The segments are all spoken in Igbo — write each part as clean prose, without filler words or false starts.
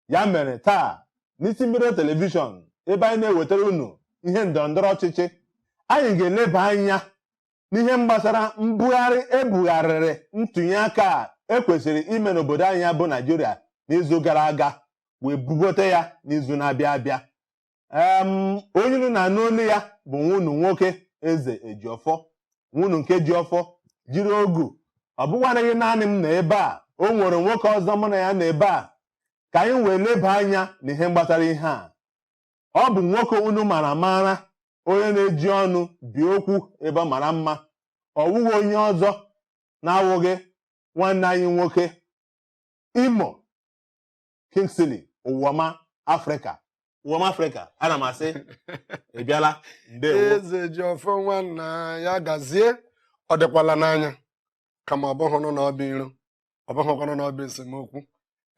ya mere taa n'isi mbido telivishọn ebe anyị na-ewetara unu ihe ndọrọndọrọ ọchịchị anyị ga-eleba anya n'ihe gbasara mbụgharị ebugharịrị ntụliaka a ekwesịrị ime n'obodo anyị bụ Naịjirịa n'izu gara aga wee bugote ya n'izu na-abịa abịa. Onye unu na-anụ olu ya bụ nwunu nwoke Eze Ejiọfọ, nwunu nke Jiọfọ jiri ogu. Ọ bụkwanaghị naanị m na ebe a, o nwere nwoke ọzọ mụ na ya na ebe a ka anyị wee leba anya n'ihe gbasara ihe a. Ọ bụ nwoke unu mara mara, onye na-eji ọnụ bi okwu ebe ọ mara mma. Ọ wụghị onye ọzọ na-awụghị nwanne anyị nwoke Imo Kingsley Ụwọma Afrịka. Ụwọma Afrịka, ana m asị ị bịala. Ndewo. Eze Ejiọfọ nwanna ya gazie. Ọ dịkwala n'anya kama ọ bụghị na ọ bụ iro, ọ bụghịkwana na ọ bụ esemokwu.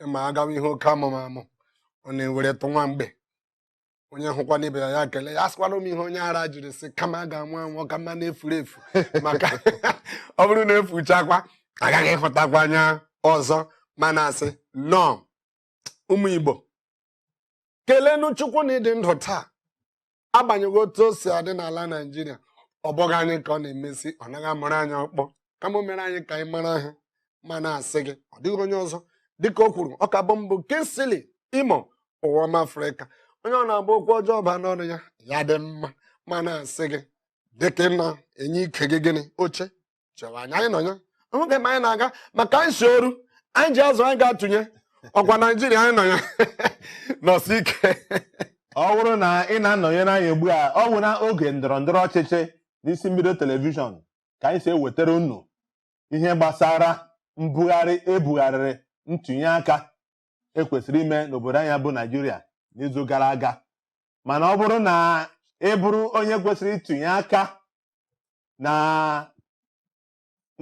Ịma agawa ihe oke amụmamụ ọ na-ewere tụ nwa mgbe onye hụkwa n'ibe ya kelee ya. Asịkwala m ihe onye ara jiri sị kama a ga-anwụ anwụ ka mma na-efuru efu maka ọ bụrụ na efuchakwa agaghị ịhụtakwa anya ọzọ. Mana asị nọọ ụmụ Igbo, kelenu Chukwu na ịdị ndụ taa. Agbanyeghị otu o si adị n'ala Naịjirịa, ọ bụghị anyị ka ọ na-emesi, ọ naghị amụrụ anyị ọkpọ kama o mere anyị ka anyị mara ha. Mana asị gị ọ dịghị onye ọzọ dịka o kwuru, ọ ka bụ mbụ Kingsley Imo Ụwọma Afrịka. Onye ọ na-agba okwu ọjọọ ba n'ọnụ ya ya dị mma. Mana asị gị dịka ị na-enye ike gị gịnị oche chewa anya anyị nọ ya onweghị ma anyị na-aga maka anyị si oru anyị ji azụ anyị ga-atụnye ọkwa Naijiria anyị nọ ya nọsi ike. Ọ bụrụ na ị na-anọnyere anyị ugbu a, ọ bụ na oge ndọrọndọrọ ọchịchị n'isi mbido telivishọn ka anyị si ewetara unu ihe gbasara mbụgharị ebugharịrị ntụliaka ekwesịrị ime n'obodo anyị bụ Naịjirịa n'izu gara aga. Mana ọ bụrụ na ị bụrụ onye kwesịrị ịtụnye aka na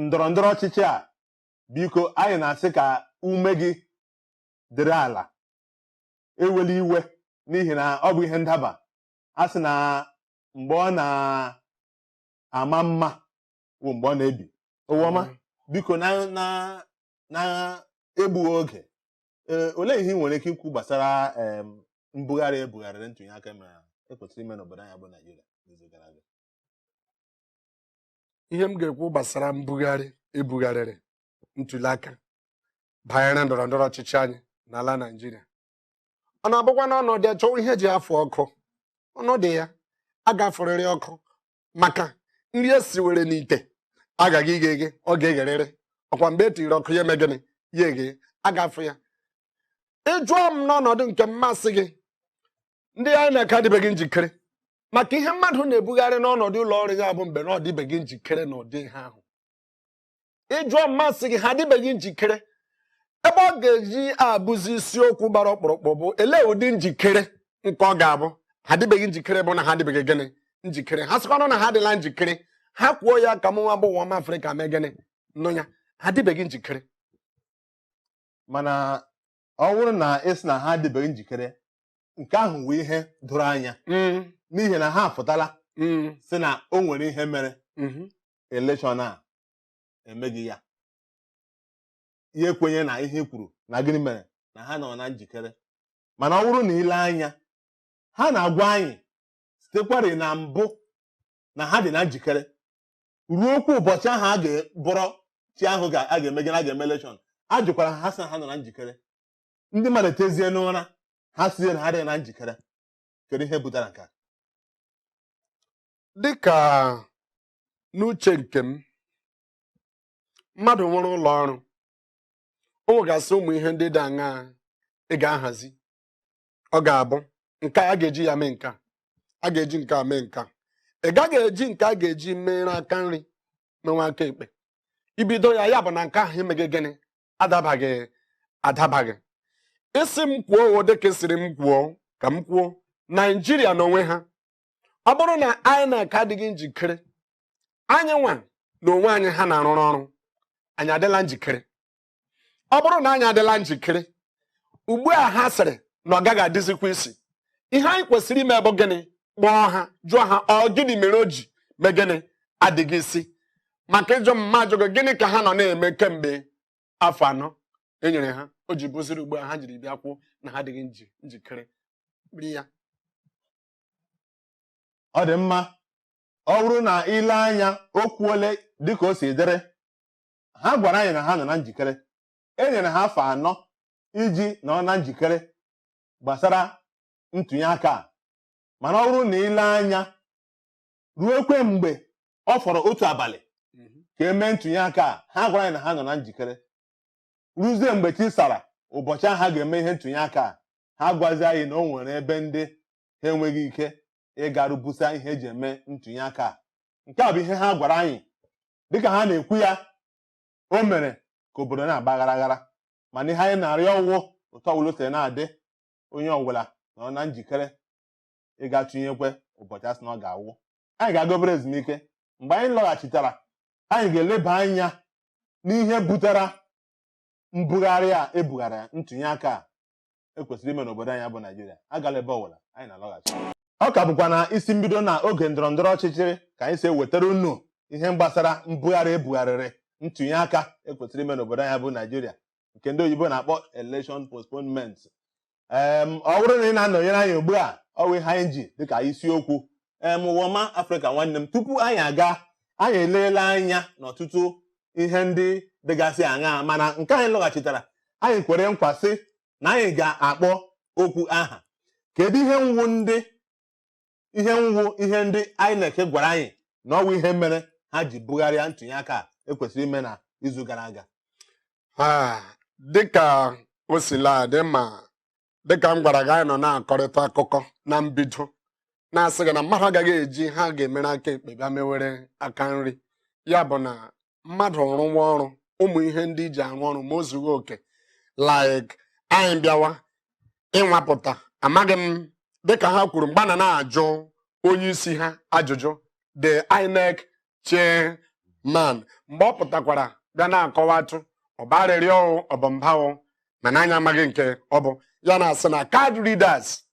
ndọrọndọrọ ọchịchị a, biko anyị na-asị ka ume gị dịrị ala, ewela iwe n'ihi na ọ bụ ihe ndaba. A sị na mgbe ọ na-ama mma bụ mgbe ọ na-ebi. Ụwọma, biko na-egbughị oge, olee ihe ị nwere ike ikwu gbasara mbụgharị ebugharịrị ntụliaka mere ekwesịrị ime n'obodo anyị bụ Naịjirịa n'izu gara aga? Ihe m ga-ekwu gbasara mbụgharị ebugharịrị ntụliaka banyere ndọrọndọrọ ọchịchị anyị n'ala Naịjirịa, ọ na-abụkwa n'ọnọdụ achọwa ihe ji afọ ọkụ. Ọnọdụ ya agafọrịrị ọkụ maka nri esiwere n'ite agaghị ighe eghe, ọ ga-egherịrị. Ọkwa mgbe etiri ọkụ ya eme gịnị ya eghe agafụ ya. Ịjụọ m n'ọnọdụ nke mmasị gị, ndị INEC adịbeghị njikere maka ihe mmadụ na-ebugharị n'ọnọdụ ụlọ ọrụ ya bụ mgbe na ọ dịbeghị njikere n'ụdị ihe ahụ. Ịjụọ mmasị gị, ha adịbeghị njikere. Ebe ọ ga-eji abụzi isiokwu gbara ọkpụrụkpụ bụ elee ụdị njikere nke ọ ga-abụ. Ha adịbeghị njikere bụ na ha adịbeghị gịnị njikere. Ha sịkwanụ na ha adịla njikere, ha kwuo ya ka mụnwa bụ Ụwọma Afrịka mee gịnị nụ ya. Ha adịbeghị njikere. Mana ọ bụrụ na esi na ha adịbeghị njikere, nke ahụ wee ihe doro anya n'ihi na ha apụtala si na o nwere ihe mere elekshọn a emeghị ya. Ihe ekwenye na ihe kwuru na gịnị mere na ha nọ na njikere. Mana ọ bụrụ na ile anya, ha na-agwa anyị sitekwari na mbụ na ha dị na njikere ruo okwu ụbọchị ahụ a ga-bụrọ chi ahụ a ga-eme gịnị, a ga-eme elekshọn. A jụkwara ha sị na ha nọ na njikere. Ndị mmadụ tezie n'ụra, ha sizie na ha dị na njikere. Kedu ihe butere nke a? Dịka n'uche nke m, mmadụ nwere ụlọ ọrụ, o nwegasị ụmụ ihe ndị dị aṅaa ị ga-ahazi. Ọ ga-abụ nke a ga-eji ya mee nke a ga-eji nke a mee nke a. Ị gaghị eji nke a ga-eji mere aka nri menwe aka ekpe. Ibido ya ya bụ na nke ahụ emeghị gịnị adabaghị. Isi m kwuo dịka esiri m kwuo ka m kwuo, Naịjirịa n'onwe ha, ọ bụrụ na INEC adịghị njikere, anyị nwa na onwe anyị ha na-arụrụ ọrụ, anyị adịla njikere. Ọ bụrụ na anyị adịla njikere, ugbu a ha sịrị na ọ gaghị adịzikwa isi. Ihe anyị kwesịrị ime bụ gịnị? Kpọọ ha, jụọ ha ọ gịnị mere o ji mee gịnị adịghị isi. Maka ịjụ mma ajụgo gịnị ka ha nọ na-eme kemgbe afọ 4 enyere ha, o ji bụziri ugbu a ha jiri bịa kwuo na ha adịghị njikere biri ya. Ọ dị mma, ọ bụrụ na ile anya okwu ole dịka o si dịrị, ha gwara anyị na ha nọ na njikere. E nyere ha afọ 4 iji nọ na njikere gbasara ntụnye aka a. Mana ọ bụrụ na ile anya ruo mgbe ọ fọrọ otu abalị ka emee ntụnye aka a, ha gwara anyị na ha nọ na njikere. Ruzie mgbe chi sara ụbọchị ahụ ha ga-eme ihe ntụnye aka a, ha gwazi anyị na o nwere ebe ndị ha enweghị ike ịgarụ busa ihe eji eme ntụnye aka a. Nke a bụ ihe ha gwara anyị. Dịka ha na-ekwu ya, o mere ka obodo na-agba gharaghara. Mana ihe anyị na-arịọ ọwụ ụtọ ọbụla o siri na-adị, onye ọbụla nọ na njikere ịga tụnyekwe ụbọchị asị na ọ ga-awụ. Anyị ga-aga obere ezumike. Mgbe anyị lọghachitara, anyị ga-eleba anya n'ihe butere mbụgharị a ebugharị ntụnye aka a ekwesịrị ime n'obodo anyị bụ Naijiria. Agala ebe ọbụla, anyị na-alọghachi. Ọ ka bụkwa na isi mbido na oge ndọrọndọrọ ọchịchị ka anyị si ewetara unu ihe gbasara mbụgharị ebugharịrị ntụnye aka ekwesịrị ime n'obodo anyị bụ Naijiria, nke ndị oyibo na-akpọ election postponement. Ọ bụrụ na ị na-anọnyere anyị ugbu a, ọ bụ ihe anyị ji dịka isiokwu ụwọma Afrịka nwanne m. Tupu anyị aga, anyị eleela anya n'ọtụtụ ihe ndị dịgasị aṅaa, mana nke anyị lọghachitara, anyị kwere nkwa sị na anyị ga-akpọ okwu aha. Kedu ihe ndị INEC gwara anyị na ọwụ ihe mere ha ji bugharịa ntụnye aka a ekwesịrị ime na izu gara aga? Dịka o sila dị, ma dịka m gwara gị, anyị nọ na-akọrịta akụkọ na mbido na-asị gị na mmadụ agaghị eji ha ga-emere aka ekpe bịa mewere aka nri. Ya bụ na mmadụ rụwa ọrụ, ụmụ ihe ndị ji arụ ọrụ ma o zughị oke, like anyị bịawa ịnwapụta, amaghị m, dịka ha kwuru mgbe a na-ajụ onye isi ha ajụjụ, the INEC chairman, mgbe ọ pụtakwara bịa na-akọwatụ ọgbarịrị ọbọmbao, mana anyị amaghị nke ọ bụ. Ya na-asị na card readers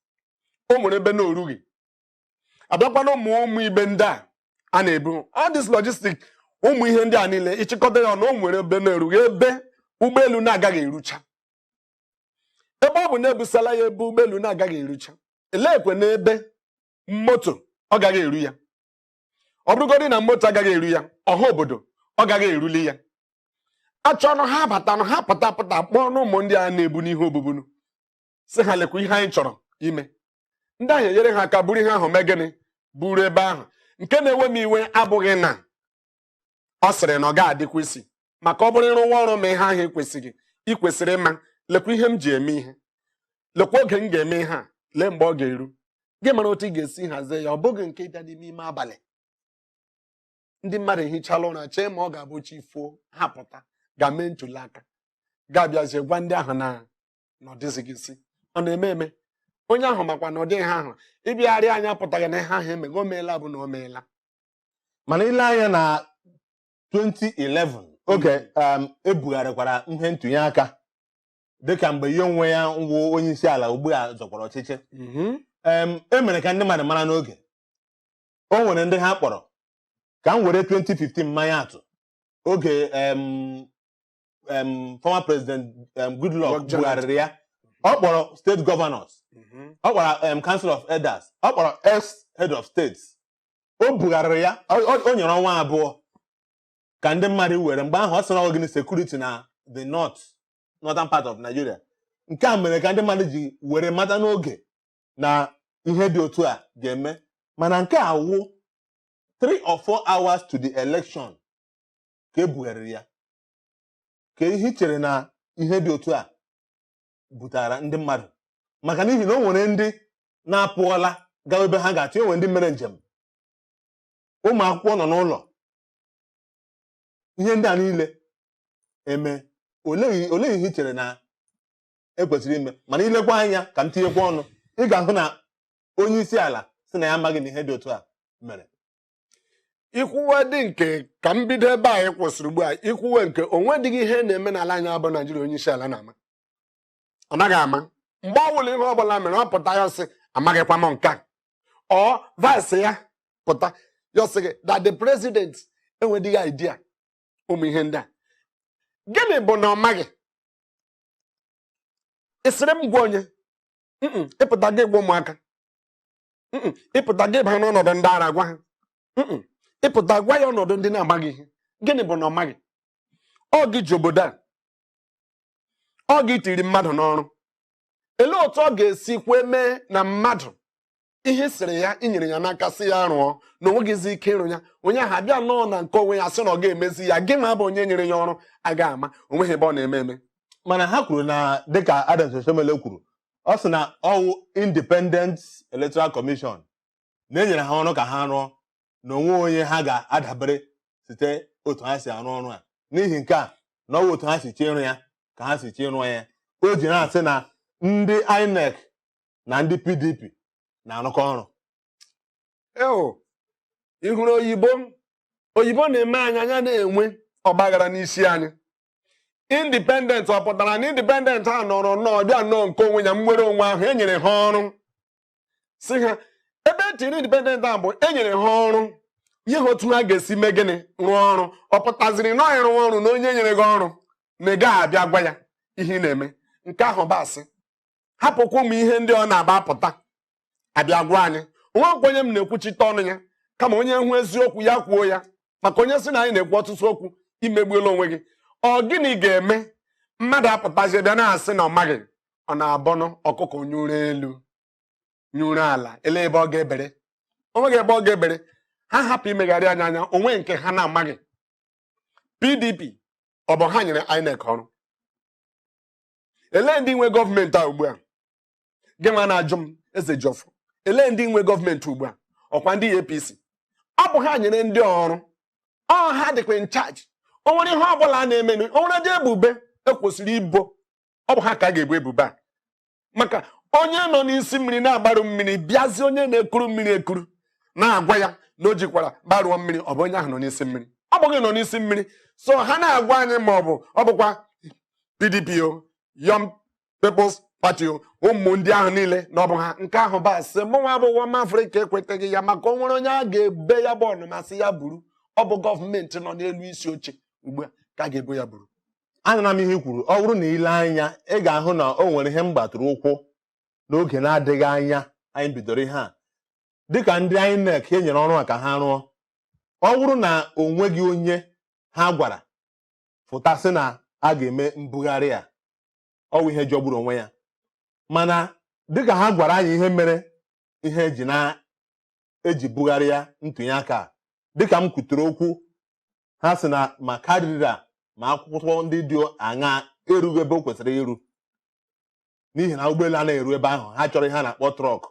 o nwere ebe na orughị, abịakwana ụmụ ibe ndị a na-ebu all this logistic, ụmụ ihe ndị a niile ịchịkọta ya na o nwere ebe na-erughị, ebe ụgbọelu na-agaghị erucha. Ebe ọ bụ na-ebusala ya ebe ụgbọelu na-agaghị erucha, elekwe n'ebe moto ọ gaghị eru ya. Ọ bụrụgodị na moto agaghị eru ya, ọha obodo ọ gaghị eruli ya. Achọrọ ha batanụ, ha pụta kpọọ n'ụmụ ndị a na-ebu n'ihe obubunu, sị ha lekwa ihe anyị chọrọ ime. Ndị ahụ enyere ha aka buru ihe ahụ mee gịnị, buru ebe ahụ. Nke na-ewe m iwe abụghị na ọ sịrị na ọ ga-adịkwa isi, maka ọ bụrụ ịrụwa ọrụ ma ihe ahụ ikwesịrị ịma, lekwa ihe m ji eme ihe, lekwa oge m ga-eme ihe a, lee mgbe ọ ga-eru. Gị mara otu ị ga-esi hazie ya, ọ bụghị nke ịbịa n'ime abalị ndị mmadụ ehichala ụra chee ma ọ ga-abụ chi fuo, ha pụta ga-mee ntụliaka, ga-abịazie gwa ndị ahụ na ọ dịzighị isi. Ọ na-eme eme, onye ahụ makwa na ọ dịghị ahụ ịbịagharị anya apụtaghị na ihe ahụ emego, o meela bụ na o meela. Mana ile anya na 2011 oge ebugharịkwara ihe ntụnye aka, dịka mgbe ya onwe ya nwụ onye isi ala ugbu a zọkwara ọchịchị. E mere ka ndị mmadụ mara n'oge. O nwere ndị ha kpọrọ ka m were 2015 mmanya atụ, oge former president Goodluck bugharịrị ya. Ọ kpọrọ state governors, ọ kpọrọ council of elders, ọ kpọrọ ex head of states. O bugharịrị ya, o nyere ọnwa abụọ ka ndị mmadụ were. Mgbe ahụ ọ sị na ọ gịnị security na the northern part of Nigeria. Nke a mere ka ndị mmadụ ji were mata n'oge na ihe dị otu a ga-eme. Mana nke a wụ 3 or 4 hours to the election ka ebugharịrị ya. Ka ihe chere na ihe dị otu a butara ndị mmadụ, maka n'ihi na o nwere ndị na-apụọla gawa ebe ha ga-achọ. Enwe ndị mere njem, ụmụ akwụkwọ nọ n'ụlọ. Ihe ndị a niile eme, olee ihe chere na ekwesịrị ime? Mana ilekwa anya, ka m tinyekwa ọnụ, ị ga-ahụ na onye isi ala sị na ya amaghị na ihe dị otu a mere. Ikwuwe dị nke ka m bido ebe a kwụsịrị ugbu a, ikwuwe nke onwe dịghị ihe na-eme n'ala anyị abụ Naijiria onye isi ala na-ama, ọ naghị ama. Mgbe ọ bụla ihe ọ bụla mere, ọ pụta ya sị amaghịkwa m nke a, ọ vice ya pụta ya sị gị that the president enwedịghị idea ụmụ ihe ndị a. Gịnị bụ na ọ maghị? Ịsịrị m gwa onye ịpụta gị gwa ụmụaka ịpụta gị baa n'ọnọdụ ndị ara gwa ha ịpụta gwa ya ọnọdụ ndị na-amaghị ihe gịnị bụ na ọ maghị ọ gị ji obodo a ọ gị tiri mmadụ n'ọrụ elee otu ọ ga-esi kwe mee na mmadụ ihe sịrị ya inyere ya n'aka sị ya rụọ na onweghịzi ike ịrụ ya onye ahụ abịa nọọ na nke onwe ya sị na ọ ga-emezi ya gị ma bụ onye nyere ya ọrụ aga ama onweghị ebe ọ na-eme eme mana ha kwuru na dịka Adams Oshomole kwuru ọ sị na ọwụ Independent Electoral Commission na-enyere ha ọrụ ka ha rụọ na onwe onye ha ga-adabere site otu ha si arụ ọrụ a n'ihi nke a na ọwụ otu ha si chee ịrụ ya ka ha si chee ịrụ ya o ji na-asị na ndị INEC na ndị PDP na-arụkọ ọrụ ị hụrụ oyibo na-eme anyị anya na-enwe ọgbaghara n'isi anyị indipendent ọ pụtara na indipendent a nọrọ n'ọbịa nnọọ nke onwe ya nwere onwe ahụ enyere ha ọrụ si ha ebe etiri indipendent a bụ enyere ha ọrụ ihe ha otu ha ga-esi mee gịnị rụọ ọrụ ọ pụtaziri na ịrụ ọrụ na onye nyere gị ọrụ na ị gaghị abịa gwa ya ihe ị na-eme nke ahụ bụ asị hapụkwa ụmụ ihe ndị ọ na-aba apụta abịa gwa anyị onwe nkwenye m na-ekwuchite ọnụ ya kama onye hụ eziokwu ya kwuo ya maka onye sị na anyị na-ekwu ọtụtụ okwu imegbuola onwe gị ọ gịnị ga-eme mmadụ apụtazi bịa na-asị na ọ maghị ọ na-abọnụ ọkụkọ nyụrụ elu nyụrụ ala ele ebe ọ ga-ebere onweghị ebe ọ ga-ebere ha hapụ imegharị anya anya onwe nke ha na-amaghị PDP ọ bụ ha nyere INEC ọrụ elee ndị nwe gọọmenti a ugbu a gị nwa na-ajụ m eze Jọfọ elee ndị nwe gọọmenti ugbu a ọkwa ndị APC ọ bụ ha nyere ndị ọrụ ọ ha dịkwa in charge o nwere ihe ọbụla a na-eme o nwere dị ebube ekwesịrị ibo ọ bụ ha ka a ga-ebu ebubo a maka onye nọ n'isi mmiri na-agbarụ mmiri bịazi onye na-ekuru mmiri ekuru na-agwa ya na o jikwara gbarụọ mmiri ọ bụ onye ahụ nọ n'isi mmiri ọ bụghị nọ n'isi mmiri so ha na-agwa anyị ma ọ bụkwa PDP o Young People's Party o ụmụ ndị ahụ niile na ọ bụ ha nke ahụ bụ asị mụnwa abụghị ọma Afrịka ekwetaghị ya maka o nwere onye a ga-ebe ya bụ ọnụmasị ya buru ọ bụ gọọmenti nọ n'elu isi oche ugbu a ka a ga-ebo ya buru anụna m ihe i kwuru ọ bụrụ na ile anya ị ga-ahụ na o nwere ihe m gbatụrụ ụkwụ n'oge na-adịghị anya anyị bidoro ihe a dịka ndị INEC e nyere ọrụ a ka ha rụọ ọ bụrụ na o nweghị onye ha gwara fụtasị na a ga-eme mbụgharị a ọ bụ ihe jọgburu onwe ya mana dịka ha gwara anyị ihe mere ihe eji bụgharịa ntụliaka a dịka m kwutere okwu ha sị na ma karịrị a ma akwụkwọ ndị dị aṅa erughị ebe o kwesịrị iru n'ihi na ụgbọelu anaghị eru ebe ahụ ha chọrọ ihe a na-akpọ trọk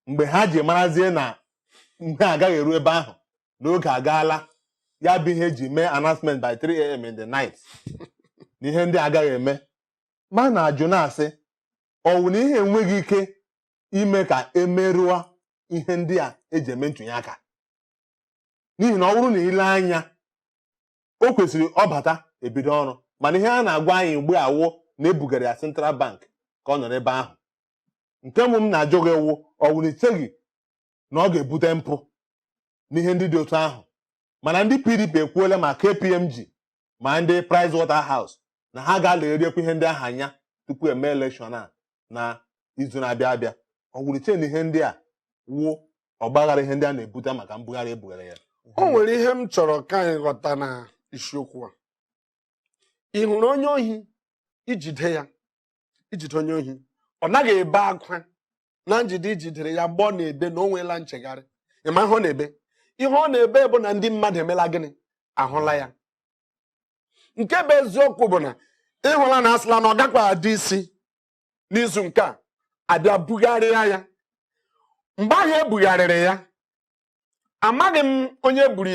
mgbe ha ji marazie na mgbe agaghị eru ebe ahụ n'oge agaala ya bụ ihe eji mee announcement by 3 a.m. in the night na ihe ndị agaghị eme ma na-ajụ na-asị ọ wụ na ihe enweghị ike ime ka emerụọ ihe ndị a eji eme ntụliaka n'ihi na ọ bụrụ na ile anya o kwesịrị ọbata ebido ọrụ mana ihe a na-agwa anyị mgbe awụ na ebugara ya Central Bank ka ọ nọ n'ebe ahụ nke mbụ m na-ajụ gị ewu ọ wụ na icheghị na ọ ga-ebute mpụ n'ihe ndị dị otu ahụ mana ndị PDP ekwuola ma KPMG ma ndị Pricewaterhouse na ha ga-alegheriekwa ihe ndị ahụ anya tupu eme elekshọn a na izu na-abịa abịa ọ wụrụ iche na ihe ndị a wụ ọgbaghara ihe ndị a na-ebute maka mbugharị ebugara ya o nwere ihe m chọrọ ka anyị ghọta na isiokwu a ị hụrụ onye ohi ijide onye ohi ọ naghị ebe akwa na njide ijidere ya mgbe ọ na-ebe na o nweela nchegharị ịma ihe ọ na-ebe ihe ọ na-ebe bụ na ndị mmadụ emela gịnị ahụla ya nke bụ eziokwu bụ na ịhụla na asịla na ọ gakwa adị isi n'izu nke a abịa bugharịa ya mgbe ahụ ebugharịrị ya amaghị m onye eburu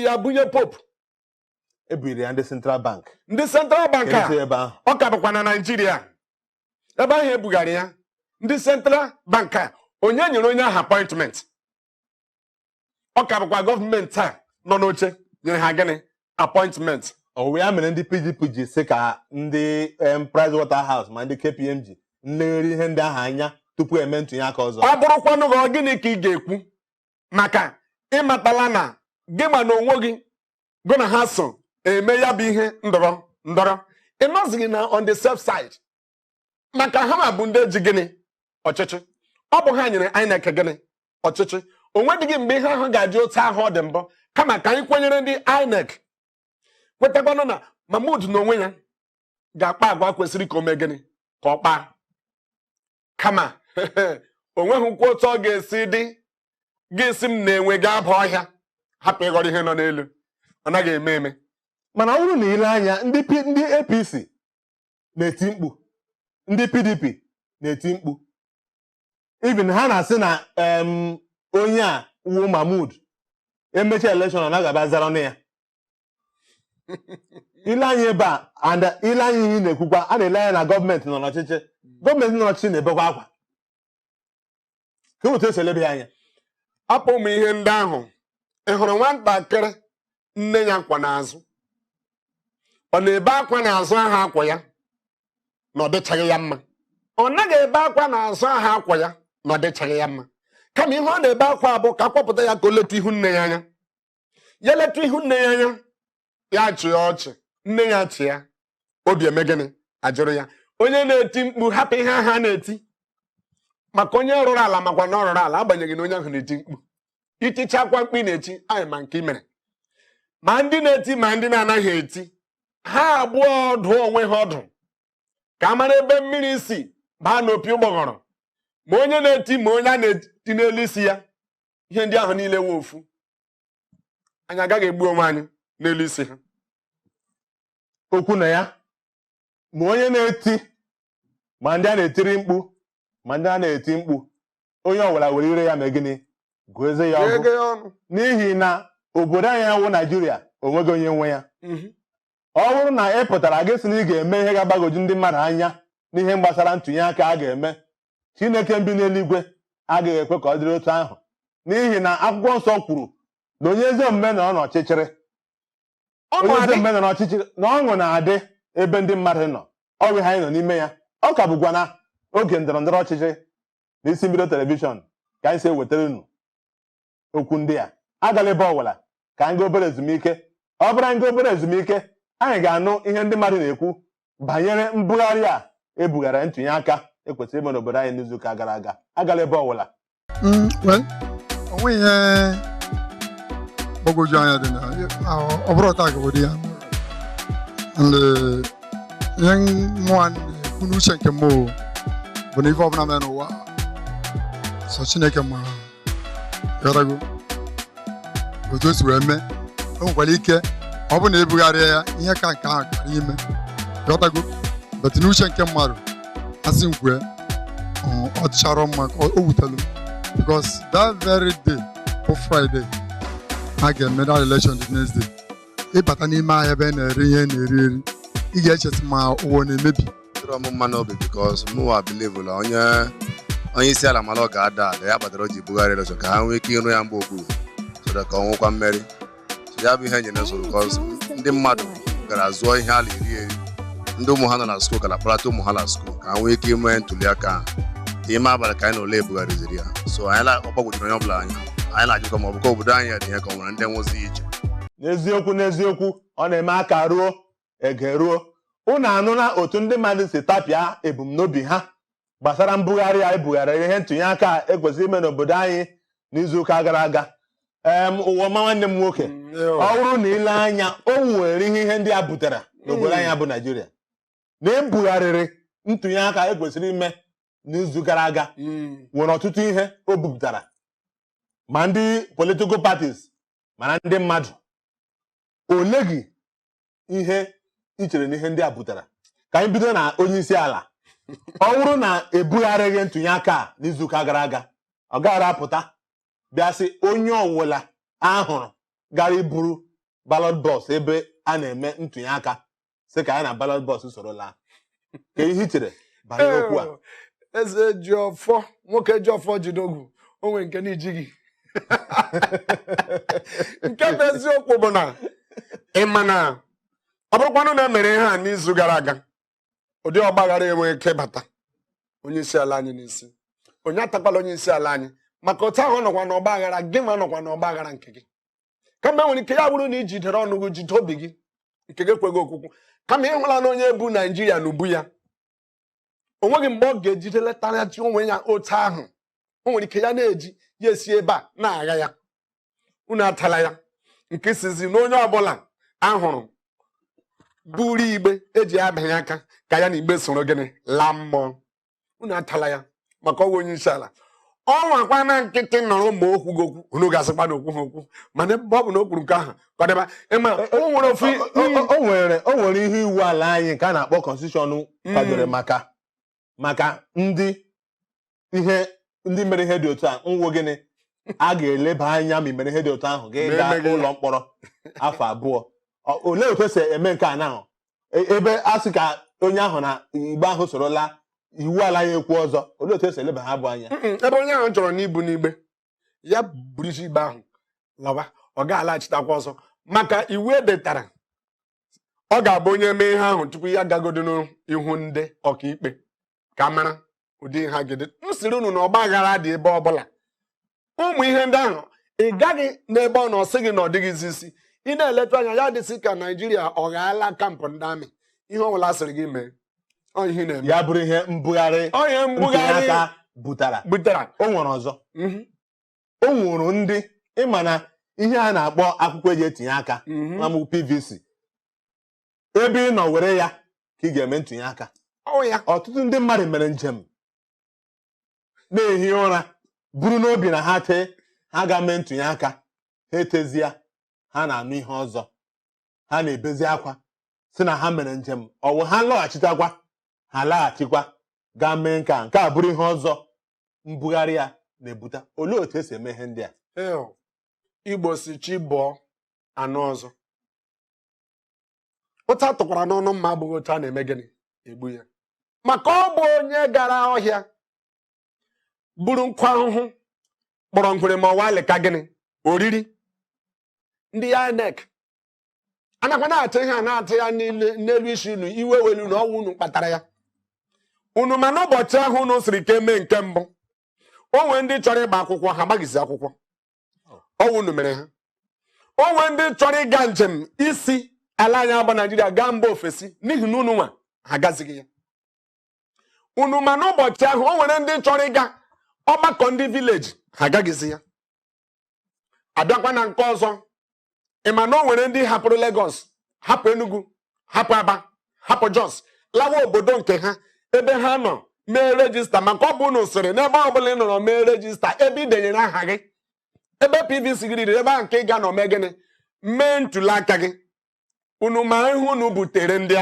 ya bunye popu ebiri ya ndị Central Bank a ọ ka bụkwa na Naịjirịa ebe ahụ ebugharị ya ndị Central Bank a onye nyere onye ahụ appointment ọ ka bụkwa gọọmenti a nọ n'oche nyere ha gịnị appointment ọ ya mere ndị PDP ji sị ka ndị Pricewaterhouse ma ndị KPMG nlegharị ihe ndị ahụ anya tupu eme ntụliaka ọzọ ọ bụrụkwanụ gị gịnị ka ị ga-ekwu maka ịmatala na gị ma na onwe gị gụ na ha so eme ya bụ ihe ndọrọ ndọrọ ị nọzighị na on the safe side maka ha ma bụ ndị ji gịnị ọchịchị ọ bụ ha nyere INEC gịnị ọchịchị o nwedịghị mgbe ihe ahụ ga-adị otu ahụ ọ dị mbụ kama ka anyị kwenyere ndị INEC kwetakwanụ na Mahmood n'onwe ya ga-akpa agwa kwesịrị ka o mee gịnị ka ọ kpaa kama o nweghịkwa otu ọ ga-esi dị ga-esi m na-enwe ga aba ọhịa hapụ ịghọrọ ihe nọ n'elu ọ naghị eme eme mana ọ bụrụ na ile anya ndị APC na-eti mkpu ndị PDP na-eti mkpu even ha na-asị na onye a wu Mahmood emechi elekshọn ọ naghị abịa zara ọnụ ya ile anya ebe a and ile anya ihe na-ekwukwa a na-ele anya na gọọmenti nọ n'ọchịchị gọọmenti nọ n'ọchịchị na-ebekwa akwa ka otu esi elebe ya anya apụ ụmụ ihe ndị ahụ ị hụrụ nwatakịrị nne ya kwa n'azụ ọ na-ebe akwa n'azụ aha akwa ya na ọ dịchaghị ya mma ọ naghị ebe akwa n'azụ aha akwa ya na ọ dịchaghị ya mma kama ihe ọ na-ebe akwa abụ ka akwapụta ya ka o leta ihu nne ya anya ya leta ihu nne ya anya ya chịa ọchị nne ya chị ya obi eme gịnị ajụrụ ya onye na-eti mkpu hapụ ihe ahụ a na-eti maka onye rụrụ ala makwa na ọ rụrụ ala agbanyeghị na onye ahụ na-eti mkpu itichakwa mkpu ị na-eti anyị ma nke i mere ma ndị na-eti ma ndị na-anaghị eti ha abụọ dụọ onwe ha ọdụ ka a mara ebe mmiri si baa n'opi ụgbọghọrọ ma onye na-eti ma onye a na-eti n'elu isi ya ihe ndị ahụ niile nwe ofu anyị agaghị egbu onwe anyị n'elu isi ha okwu na ya ma onye na-eti ma ndị a na-etiri mkpu ma ndị a na-eti mkpu onye ọbụla were ire ya ma gịnị gụeze ya ọgụ n'ihi na obodo anyị wụ Naijiria onweghị onye nwe ya ọ bụrụ na ị pụtara gị sị na ị ga-eme ihe ga-agbagoju ndị mmadụ anya n'ihe gbasara ntụnye aka a ga-eme Chineke bi n'eluigwe agaghị ekwe ka ọ dịrị otu ahụ n'ihi na akwụkwọ nsọ kwuru na onye ezi omume nọ n'ọchịchịrị onye ezi omume nọ n'ọchịchịrị na ọṅụ na-adị ebe ndị mmadụ nọ ọ bụ ihe anyị nọ n'ime ya ọ ka bụkwa na oge ndọrọ ndọrọ ọchịchị na isi mbido telivishọn ka anyị si ewetara unu okwu ndị a agala ebe ọbụla ka anyị gaa obere ezumike ọ bụrụ anyị gaa obere ezumike anyị ga-anụ ihe ndị mmadụ na-ekwu banyere mbụgharị a ebughara ntụnye aka ekwesịrị ime n'obodo anyị n'izuụka gara aga agala ebe ọbụla onwe ihe gbagwoju anya dị na ọ bụrụ taa ka obodo ya ihe nwa na-ekwu n'uche nke mmụọ bụ na ife ọbụla mere n'ụwa sọ Chineke ma yọrago otu o si wee mee o nwekwara ike ọ bụ na ebugharịa ya ihe ka nke ahụ kara ime yọtago bet n'uche nke mmadụ asị nkwe ọ dịchara mma ka o wutelu because that very day bụ Friday a ga-eme that election the next day ịbata n'ime ahịa ebe na-ere ihe na-eri eri ị ga-echeta ma ụwa na-emebi mma n'obi because mụwa believe na onye isi ala mara ọ ga-ada ada ya kpatara o ji bugharị election ka ha nwee ike ịrụ ya mgbe okpuru so ka ọ nwekwa mmeri so ya bụ ihe nyere nsogbu because ndị mmadụ gara zụọ ihe a na-eri eri ndị ụmụ ha nọ na skuul gara kpọlata ụmụ ha na skuul ka ha nwee ike ime Ntuliaka ahụ ime abalị ka anyị na ole ebugharịziri ya so anyị ọgbagwojuru onye ọbụla anya anyị na-ajụkọ ma ọ bụ ka obodo anyị dị ihe ka ọ nwere ndị nwụzi iche n'eziokwu ọ na-eme aka ruo ege ruo unu anụla otu ndị mmadụ si tapịa ebumnobi ha gbasara mbụgharị a ebugharịrị ihe ntụnye aka ekwesịrị ime n'obodo anyị n'izuụka gara aga ụwa ọma nwanne m nwoke ọ bụrụ na ile anya o nwere ihe ndị a butere n'obodo anyị bụ Naijiria na ebugharịrị ntụnye aka ekwesịrị ime n'izu gara aga nwere ọtụtụ ihe o bupụtara ma ndị political parties mana ndị mmadụ ole gị ihe i chere na ihe ndị a butere ka anyị bido na Onyeisiala ọ bụrụ na ebugharịghị ntụnye aka a n'izuụka gara aga ọ gaghị apụta bịa sị onye ọbụla ahụrụ gara iburu ballot box ebe a na-eme ntụnye aka sị ka anyị na ballot box soro laa ka ihe i chere banyere okwu a eze ji ọfọ nwoke ji ọfọ jidogwu o nwere nke n'ijighị nke bụ eziokwu bụ na ịma na ọ bụrụkwanụ na emere ihe a n'izu gara aga ụdị ọgbaghara enweghị ike bata Onyeisiala anyị n'isi onye atakwala Onyeisiala anyị maka otu ahụ nọkwa na ọgbaghara gị ma nọkwa na ọgbaghara nke gị kama enwere ike ya bụrụ na ijidere ọnụ gị jide obi gị nke gị ekweghị okwukwu kama ịhụla na onye bụ Naijiria n'ubu ya o nweghị mgbe ọ ga-ejide letaghachi onwe ya otu ahụ. O nwere ike ya na-eji ya esi ebe a na-agha ya. Unu atala ya nke sizi na onye ọbụla ahụrụ buru igbe eji abịanye aka ka ya na igbe soro gịnị laa mmụọ. Unu atala ya maka ọwa Onyeisiala. Ọ nwakwa na nkịtị nọrọ ma okwu gị okwu unu ga-asịkwa na okwu ha okwu mana ebe ọ bụ na o kwuru nke ahụ kọdịba ịma o nwere o nwere ihe iwu ala anyị nke a na-akpọ constitution kwadoro maka ndị mere ihe dị otu a nwụ gịnị a ga-eleba anya ma imere ihe dị otu ahụ gaa ụlọ mkpọrọ afọ 2. Olee otu esi eme nke a na ebe a sị ka onye ahụ na igbe ahụ sorola iwu ala ya ekwu ọzọ? Olee otu esi eleba ha bụ anya ebe onye ahụ chọrọ n'ibu n'igbe ya buru isi igbe ahụ lawa ọ ga-alaghachitakwa ọzọ maka iwu edetara ọ ga-abụ onye mee ihe ahụ tupu ya gagodo n'ihu ndị ọkaikpe ka mara ụdị ha gede. M siri unu na ọgba aghara dị ebe ọbụla. Ụmụ ihe ndị ahụ ị gaghị n'ebe ọ nọ sị gị na ọ dịghịzi isi. Ị na-eletu anya ya dịsị ka Naijiria ọ ghaala kampụ ndị amị. Ihe ọbụla sịrị gị mee ihe na-eme ya bụrụ ihe mbụgharị Ntụliaka butara. O nwere ọzọ o nwere ndị ịma na ihe a na-akpọ akwụkwọ eji etinye aka na PVC ebe ị nọ were ya ka ị ga-eme ntụnye aka. Ọtụtụ ndị mmadụ mere njem na-ehi ụra buru n'obi na ha ga-mee ntụnye aka ha etezie ha na-anụ ihe ọzọ ha na-ebezi akwa si na ha mere njem ọwụ ha lọghachitakwa ha laghachikwa gaa mee nke a bụrụ ihe ọzọ mbụgharị ya na-ebute. Olee otu esi eme ihe ndị a? Igbo si chi bụọ anụ ọzọ. Ụta tụkwara n'ọnụ mma abụghị otu a na-eme gịnị egbu ya maka ọ bụ onye gara ọhịa buru nkwa ahụhụ kpọrọ ngwere ma ọwa leka gịnị oriri. Ndị INEC anakwa na-atụ ihe a na-atụ ya n'elu isi unu iwe welu na ọnwụ unu kpatara ya. Unu ma n'ụbọchị ahụ unu siri ka eme nke mbụ o nwee ndị chọrọ ịgba akwụkwọ ha agbaghịzi akwụkwọ ọnwụ unu mere ha. O nwee ndị chọrọ ịga njem isi ala anyị bụ Naijiria gaa mba ofesi n'ihi na unu nwa ha agazighị ya. Unu ma n'ụbọchị ahụ o nwere ndị chọrọ ịga ọgbakọ ndị vileji ha agaghịzi ya. Abịakwa na nke ọzọ ịma na o nwere ndị hapụrụ Lagos hapụ Enugu hapụ Aba hapụ Jos lawa obodo nke ha ebe ha nọ mee rejista maka ọ bụ unu sịrị n'ebe ọbụla ị nọrọ mee rejista ebe ị denyere aha gị ebe PVC gị riri ebe ahụ nke ị ga nọ mee gịnị mee ntụliaka gị. Unu ma ihe unu butere ndị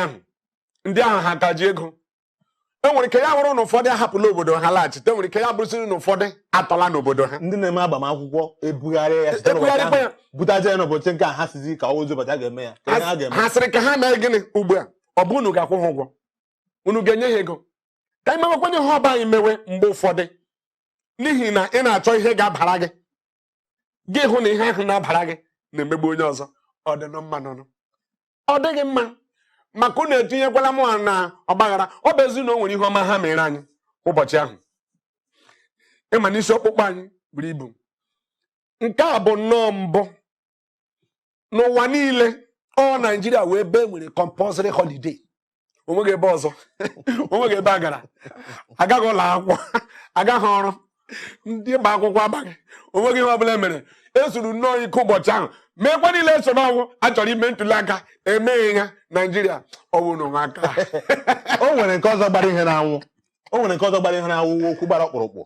ahụ ha ka ji ego. Enwere ike ya bụrụ na ụfọdụ ahapụla obodo ha laghachite. Enwere ike ya bụrụsịrị na ụfọdụ atọla n'obodo ha. Ndị na-eme agbamakwụkwọ ebugharị ya butaje n'ụbọchị nke a ha sizi ka ozi ụbọchị a ga-eme ya ha sịrị ka ha mee gịnị ugbu a ọ bụ unu ga-akwụ ha ụgwọ unu ga-enye ha ego ka anyị mewekwenye ha ọba anyị mewe mgbe ụfọdụ n'ihi na ị na-achọ ihe ga-abara gị hụ na ihe ahụ na-abara gị na-emegbu onye ọzọ. Ọ dị mma nụnụ ọ dịghị mma maka unu etinyekwala mụ na ọgbaghara. Ọ bụ ezi na o nwere ihe ọma ha mere anyị ụbọchị ahụ. Ịma n'isi ọkpụkpọ anyị buru ibu. Nke a bụ nnọọ mbụ n'ụwa niile ọ Naijiria wee ebe nwere compulsory holiday. Onweghị ebe ọzọ onweghị ebe a gara agaghị ụlọ akwụkwọ agaghị ọrụ ndị gba akwụkwọ abaghị onweghị ihe ọbụla mere. Esuru nnọọ ike ụbọchị ahụ meekwa niile eso n'ọgwụ a chọrọ ime ntụliaka emeghị ya Naijiria ọwụ n'ụwa aka. O nwere nke ọzọ gbara ihe na-anwụ okwu gbara ọkpụrụkpụ.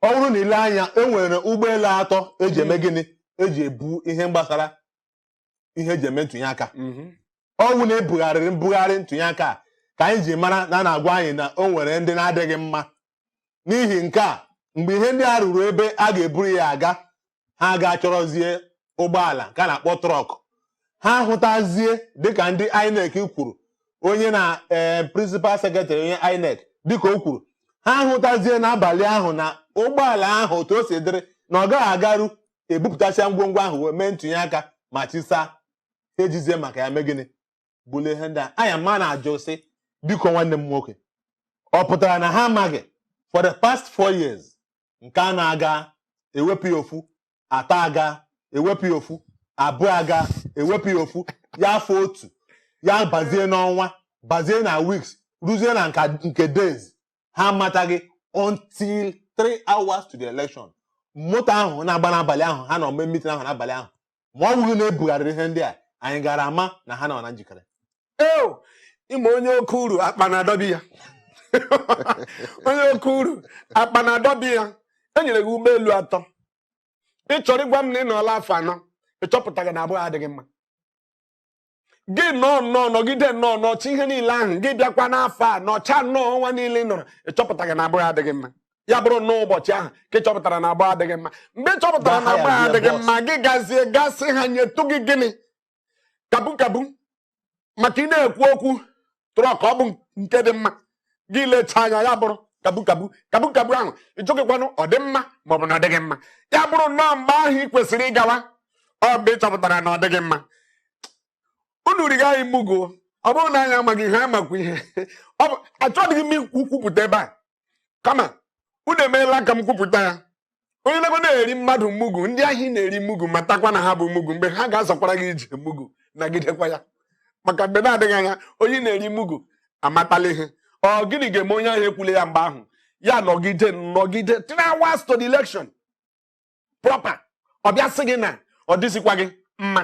Ọ bụrụ na ile anya e nwere ụgbọelu 3 eji eme gịnị eji ebu ihe gbasara ihe eji eme ntụnye aka. Ọnwụ na ebugharịrị mbụgharị ntụnye aka ka anyị ji mara na na-agwa anyị na o nwere ndị na-adịghị mma. N'ihi nke a mgbe ihe ndị a ruru ebe a ga-eburu ya aga ha ga-achọrọzie ụgbọala nke a na-akpọ trọk ha hụtazie dịka ndị INEC kwuru onye na principal secretary onye INEC dịka o kwuru ha hụtazie n'abalị ahụ na ụgbọala ahụ otu o si dịrị na ọ gaghị agaru ebupụtasịa ngwongwo ahụ wee mee ntụnye aka ma chisaa ejizie maka ya mee gịnị bụle ihe ndị a anya ma na-ajụ sị biko nwanne m nwoke ọ pụtara na ha amaghị for the past 4 years nke a na-aga ewepụ ya ofu atọ aga ewepụ ya ofu abụọ aga ewepụ ya ofu ya afọ otu ya bazie n'ọnwa bazie na weeks ruzie na nke days ha amataghị until 3 hours to the election. Moto ahụ na-agba n'abalị ahụ ha nọ mee meeting ahụ n'abalị ahụ ma ọ bụrụ na ebugharịrị ihe ndị a anyị gara ama na ha nọ na njikere. Ịma onye oke uru akpa na-adọbi ya onye oke uru akpa na-adọbi ya. Enyere gị ụgbọelu 3 ị chọrọ ịgwa m na ị nọọla afọ 4 ịchọpụtaghị na abụghị adịghị mma. Gị nọgide nọchi ihe niile ahụ gị bịakwa n'afọ a nọcha ọnwa niile ị nọrọ ịchọpụtaghị na abụghị adịghị mma. Ya bụrụ n'ụbọchị ahụ ka ị chọpụtara na abụghị adịghị mma. Mgbe ị chọpụtara na abụghị adịghị mma gị gazie gasị ha nyetụ gị gịnị kabu maka ị na-ekwu okwu tụrụ ka ọ bụ nke dị mma gị lechaa anya ya bụrụ kabu ahụ ịjụgịkwanụ ọ dị mma maọbụ na ọ dịghị mma. Ya bụrụ nnọọ mgbe ahụ ị kwesịrị ịgawa ọ mgbe ị chọpụtara na ọ dịghị mma. Unu riga anyị mugo ọ bụrụ na anyị amaghị ihe amakwa ihe achọghị m ikwupụta ebe a kama unu emeela ka m kwupụta ya. Onye nego na-eri mmadụ mugu ndị ahịa na-eri mugu matakwa na ha bụ mugu mgbe ha ga-azọkwara gị ije mugu nagidekwa ya maka mgbe na-adịghị anya onye na-eri mugu amatala ihe. Ọ gịnị ga-eme onye ahụ ekwule ya mgbe ahụ ya nọgide 3 hours to the election proper ọ bịa sị gị na ọ dịzikwa gị mma.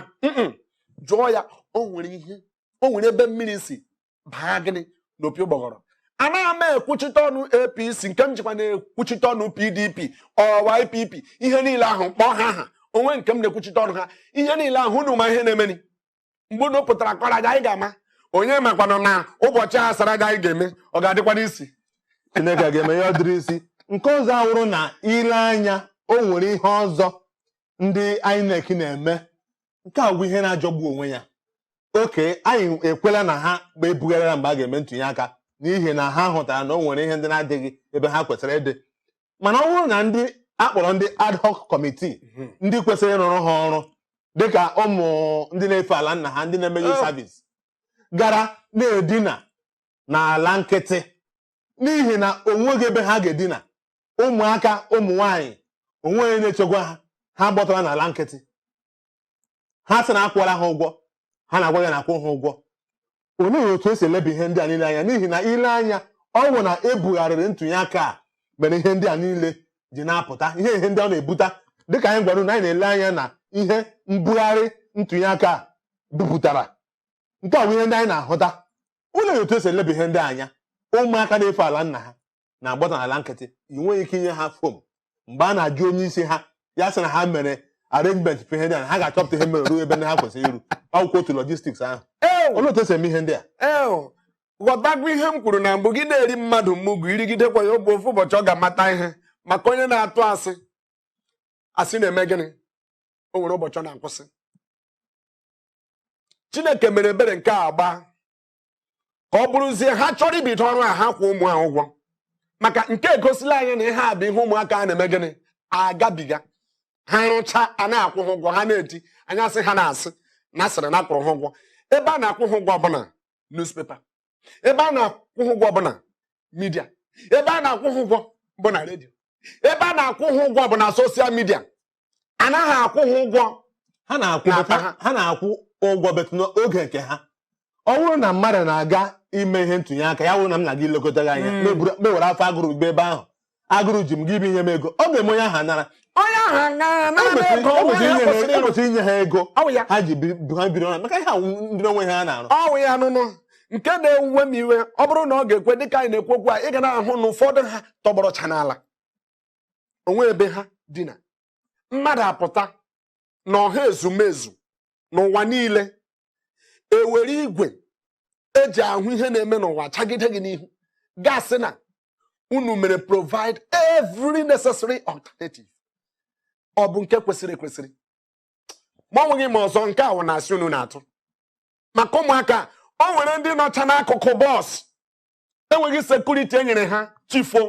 Jụọ ya o nwere ebe mmiri si baa gịnị n'opi ụgbọghọrọ. Anaghị m ekwuchite ọnụ APC nke m jikwa na-ekwuchite ọnụ PDP ọwa IPP ihe niile ahụ kpọọ ha aha onwe nke m na-ekwuchite ọnụ ha ihe niile ahụ unu ma ihe na-emeni. Mgbe unu pụtara kọrọ aja anyị ga-ama onye makwanụ na ụbọchị a sara aja anyị ga-eme ọ ga-adịkwa n'isi. Chineke ga-eme ya ọ dịrị isi. Nke ọzọ awụrụ na ile anya o nwere ihe ọzọ ndị INEC na-eme nke a bụ ihe na-ajọgbu onwe ya. Oke anyị ekwela na ha ebugharịra mgbe a ga-eme ntụnye aka n'ihi na ha hụtara na o nwere ihe ndị na-adịghị ebe ha kwesịrị ịdị. Mana ọ bụrụ na ndị akpọrọ ndị ad hoc committee ndị kwesịrị ịrụrụ ha ọrụ dịka ụmụ ndị na-efe ala nna ha ndị na-eme youth service gara na-edina n'ala nkịtị n'ihi na onweghị ebe ha ga-edina ụmụaka ụmụ nwanyị onweghị na-echekwa ha gbọtara n'ala nkịtị ha sị na akwụọla ha ụgwọ ha na-agwa ya na akwụ ha ụgwọ. Olee otu esi eleba ihe ndị a niile anya n'ihi na ile anya ọ bụ na ebugharịrị ntụnye aka a mere ihe ndị a niile ji na-apụta ihe ndị ọ na-ebute dịka anyị gwara na anyị na-ele anya na ihe mbugharị ntụnye aka a bupụtara. Nke a bụ ihe ndị anyị na-ahụta. Olee otu esi eleba ihe ndị anya ụmụaka na-efe ala nna ha na-agbọta n'ala nkịtị ị nweghị ike inye ha fom mgbe a na-ajụ onye isi ha ya sị na ha mere arrangement for ihe ndị a ha ga-achọpụta ihe mere ruo ebe ndị ha kwesịrị iru akwụkwọ otu logistics ahụ. Olee otu esi eme ihe ndị a? Ghọtakwa ihe m kwuru na mbụ gị na-eri mmadụ mugu irigidekwa ya ofu ụbọchị ọ ga-amata ihe maka onye na-atụ asị na-eme gịnị o nwere ụbọchị ọ na-akwụsị. Chineke mere ebere nke a agba ka ọ bụrụzie ha chọrọ ibido ọrụ a ha kwụ ụmụ ha ụgwọ maka nke egosila anyị na ihe a bụ ihe ụmụaka a na-eme gịnị agabiga ha rụcha a na-akwụ ha ụgwọ ha na-eti anya asị ha na-asị na asịrị na akwụrụ ha ụgwọ. Ebe a na-akwụ ha ụgwọ ọbụla newspaper, ebe a na-akwụ ha ụgwọ ọbụla midia, ebe a na-akwụ ha ụgwọ bụ na redio, ebe a na-akwụ ha ụgwọ bụ na soshal midia. Anaghị akwụ ha ụgwọ ha na-akwụ ụgwọ betu n'oge nke ha. Ọ bụrụ na mmadụ na-aga ime ihe ntụnye aka ya bụrụ na m na-aga ilekọta gị anya mewere afọ agụrụ ugbo ebe ahụ agụrụ ji m gị bụ ihe m ego ọ ga-eme onye ahụ nara ekwesịrị inye ha ego ha ji ha biri ọnụ maka ihe ndị onwe ha na-arụ. Ọwụ ya nụnụ nke na-ewuwe m iwe ọ bụrụ na ọ ga-ekwe dịka anyị na-ekwu okwu a ị ga na-ahụ na ụfọdụ ha tọgbọrọcha n'ala onwe ebe ha dina mmadụ apụta na ọha ezumezu n'ụwa niile ewere igwe eji ahụ ihe na-eme n'ụwa chagide gị n'ihu gasị na unu mere provide every necessary alternative. Ọ bụ nke kwesịrị ekwesịrị ma ọ nweghị ma ọzọ nke a wụ na-asị unu na-atụ maka ụmụaka. O nwere ndị nọcha n'akụkụ bọs enweghị sekuriti enyere ha chifo.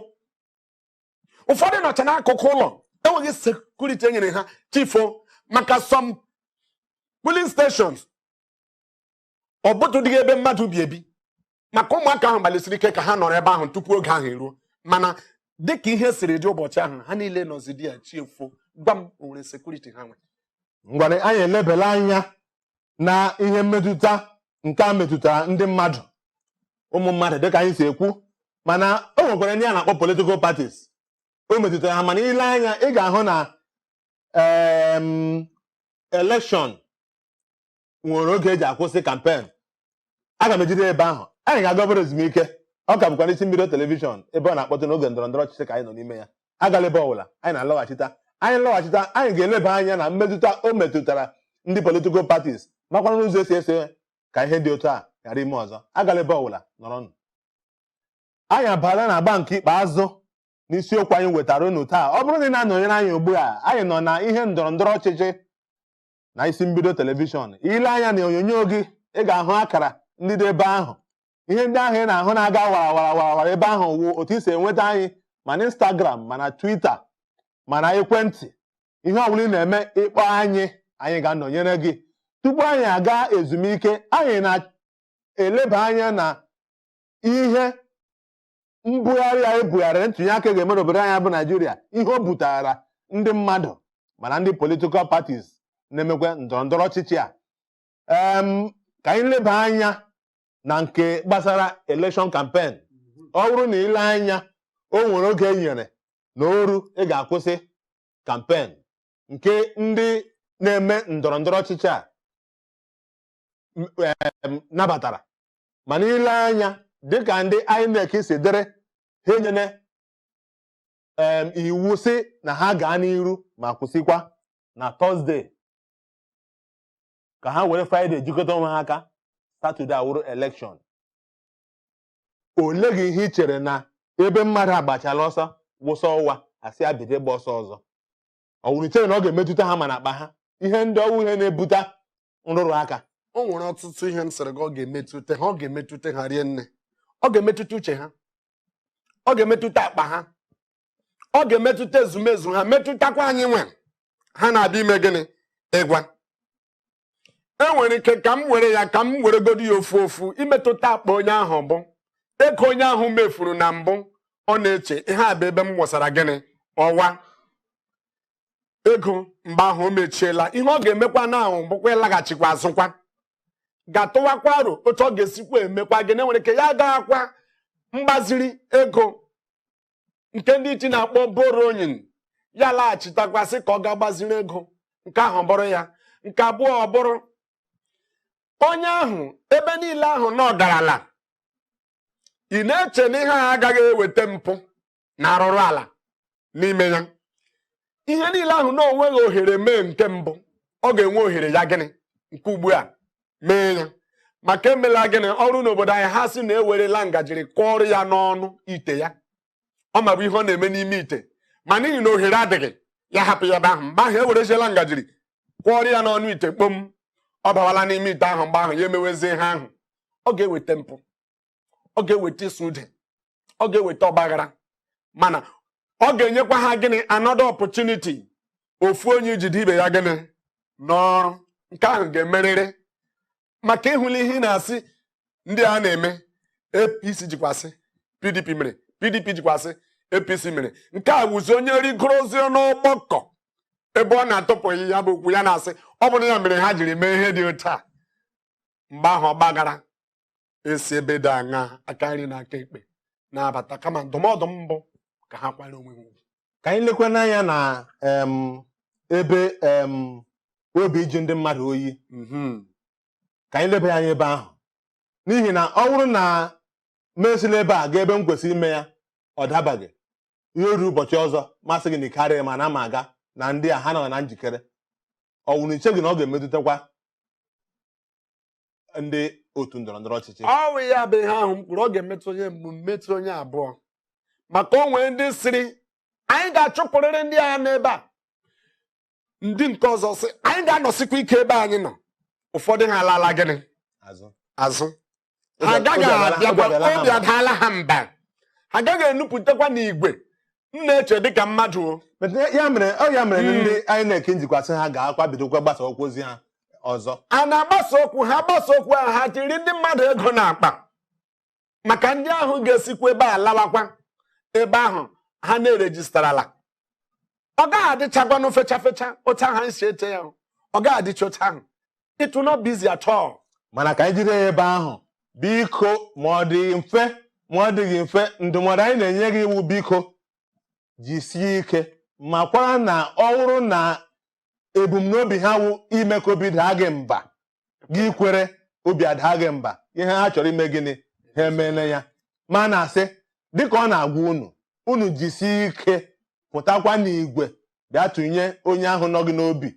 Ụfọdụ nọcha n'akụkụ ụlọ enweghị sekuriti enyere ha chifo maka some polling stations ọ bụtụdịghị ebe mmadụ bi ebi maka ụmụaka ahụ gbalịsiri ike ka ha nọrọ ebe ahụ tupu oge ahụ eruo mana dịka ihe siri dị ụbọchị ahụ ha niile nọzi dị ya chiefo gwa m nwere sekuriti ha nwe. Ngwara anyị elebela anya na ihe mmetụta nke a metụtara ndị mmadụ ụmụ mmadụ dịka anyị si ekwu mana o nwekwara ndị a na-akpọ political parties o metụtara ha, mana ile anya ị ga-ahụ na election nwere oge eji akwụsị kampen. Aga m ejide ebe ahụ, anyị ga-aga obere ezumike. Ọ ka bụkwa n'isi mbido telivishọn ebe ọ na-akpọtụ n'oge ndọrọndọrọ ọchịchị ka anyị nọ n'ime ya. Agala ebe ọbụla, anyị na-alọghachita. Anyị lọghachita, anyị ga-eleba anya na mmetụta o metụtara ndị political parties makwana n'ụzọ esi ese ka ihe dị otu a ghara ime ọzọ. Agala ebe ọbụla, nọrọnụ. Anyị abala na agba nke ikpeazụ n'isiokwu anyị wetara unu taa. Ọ bụrụ na ị na-anọnyere anyị ugbu a, anyị nọ na ihe ndọrọndọrọ ọchịchị na isi mbido telivishọn. Ile anya na onyonyo gị, ị ga-ahụ akara ndị dị ebe ahụ. Ihe ndị ahụ ị na-ahụ na-aga wara ebe ahụ wụ otu isi enweta anyị ma na Instagram ma na Twitter ma na ekwentị. Ihe ọbụla ị na-eme ịkpọ anyị ga-anọnyere gị. Tupu anyị aga ezumike, anyị na-eleba anya na ihe mbụgharị a ebugharịrị ntụliaka ga-eme n'obodo anyị bụ Naijiria, ihe o butara ndị mmadụ mana ndị political parties na-emekwa ndọrọndọrọ ọchịchị a. Ka anyị leba anya na nke gbasara election campaign. Ọ bụrụ na ile anya, o nwere oge e nyere na oru ị ga-akwụsị campaign nke ndị na-eme ndọrọndọrọ ọchịchị a nabatara. Mana ile anya dịka ndị INEC si dere, ha enyere iwu si na ha gaa n'iru ma kwụsịkwa na Tọzdee ka ha were Fraịde jikọta onwe ha aka, Satọde awụrụ elekshọn. Ole gị ihe ị chere na ebe mmadụ agbachala ọsọ wụsọ ọwa asị ya bido gba ọsọ ọzọ? Ọ wụrụ chere na ọ ga-emetụta ha ma na akpa ha? Ihe ndị ọwụ ihe na-ebute nrụrụ aka. O nwere ọtụtụ ihe m sịrị gị ọ ga-emetụta ha, ọ ga-emetụta ha rie nne, ọ ga-emetụta uche ha, ọ ga-emetụta akpa ha, ọ ga-emetụta ezumezu ha, metụtakwa anyị nwe ha na-abịa ime gịnị? Ịgwa. Enwere ike ka m were godi ya ofu imetụta akpa onye ahụ bụ ego onye ahụ mefuru na mbụ. Ọ na-eche ihe a bụ ebe m gbasara gịnị? Ọwa ego. Mgbe ahụ o mechiela, ihe ọ ga-emekwa na ahụ bụkwa ịlaghachikwa azụkwa, ga-atụwakwa aro otu ọ ga-esikwa emekwa gị. Enwere ike ya agaghakwa mgbaziri ego nke ndị ichi na-akpọ borrowing, ya laghachitakwa sị ka ọ ga-agbaziri ego nke ahụ bụrụ ya. Nke abụọ ọ bụrụ onye ahụ ebe niile ahụ na ọgarala, ị na-eche na ihe a agaghị eweta mpụ na arụrụ ala n'ime ya. Ihe niile ahụ na onweghị ohere mee nke mbụ, ọ ga-enwe ohere ya gịnị? Nke ugbu a mee ya. Maka emela gịnị? Ọrụ n'obodo anyị ha sị na ewerela ngajiri kụọrọ ya n'ọnụ ite ya. Ọ ma bụ ihe ọ na-eme n'ime ite, ma n'ihi na ohere adịghị, ya hapụ ya ebe ahụ. Mgbe ahụ ewereziela ngajiri kwọrọ ya n'ọnụ ite kpom, ọ bawala n'ime ite ahụ. Mgbe ahụ ya emewezie ihe ahụ, ọ ga-eweta mpụ, ọ ga-eweta ịsụ ude, ọ ga-eweta ọgbaghara. Mana ọ ga-enyekwa ha gịnị? Another opportunity. Ofu onye ijide ibe ya gịnị? N'ọrụ. Nke ahụ ga-emerịrị. Maka ịhụla ihe ị na-asị ndị a na-eme, APC jikwasị PDP mere, PDP jikwasị APC mere. Nke a wụzi onye rigorozi n'ọgbakọ ebe ọ na-atọpụghị ya bụ okwu, ya na-asị ọ bụrụ ya mere ha jiri mee ihe dị otu a. Mgbe ahụ ọ gbagara esi ebe dị aṅa aka nri na aka ekpe na-abata, kama ndụmọdụ mbụ ka ha kwara onwe ha. Ka anyị lekwa n'anya na ebe obi iju ndị mmadụ oyi. Ka anyị leba anya ebe ahụ, n'ihi na ọ bụrụ na mesịla ebe a ga ebe m kwesịrị ime ya, ọ dabaghị ihe ruru ụbọchị ọzọ masị gị na ịkarịrị ma na ma aga na ndị a ha nọ na njikere. Ọ wụrụ iche gị na ọ ga-emetụtakwa ndị otu ndọrọndọrọ ọchịchị? Ọ wụ ya bụ ihe ahụ m kwuru, ọ ga-emetụ onye mbụ, mmetụ onye abụọ. Maka o nwere ndị sịrị anyị ga-achụpụrịrị ndị agha n'ebe a, ndị nke ọzọ sị anyị ga-anọsikwa ike ebe anyị nọ. Ụfọdụ ha alala gịnị? Azụ. Ha agaghị abịakwa, obi adaala ha mba. Ha agaghị enupụtakwa n'igwe. M na-eche dịka mmadụ. Ya mere ndị INEC njikwasị ha ga-akwa bidokwa gbasa okwu ozi ha ọzọ. A na-agbasa okwu ha, gbasa okwu ahụ, ha tiri ndị mmadụ ego n'akpa. Maka ndị ahụ ga-esikwa ebe a lawakwa ebe ahụ ha na-erejistarala. Ọ gaghị adịchakwanụ fecha otu ahụ anyị si eche ya. Ọ gaghị adịcha otu ahụ. It will not be easy at all. Mana ka anyị jide ebe ahụ, biko, ma ọ dị mfe ma ọ dịghị mfe ndụmọdụ anyị na-enye gị iwu biko jisie ike ma kwara na ọ bụrụ na ebumnobi ha wụ ime ka obi daa gị mba gị kwere obi adaa gị mba ihe ha chọrọ ime gịnị ha emeela ya ma na-asị dịka ọ na-agwa unu jisie ike pụtakwa n'igwe bịa tụnye onye ahụ nọ gị n'obi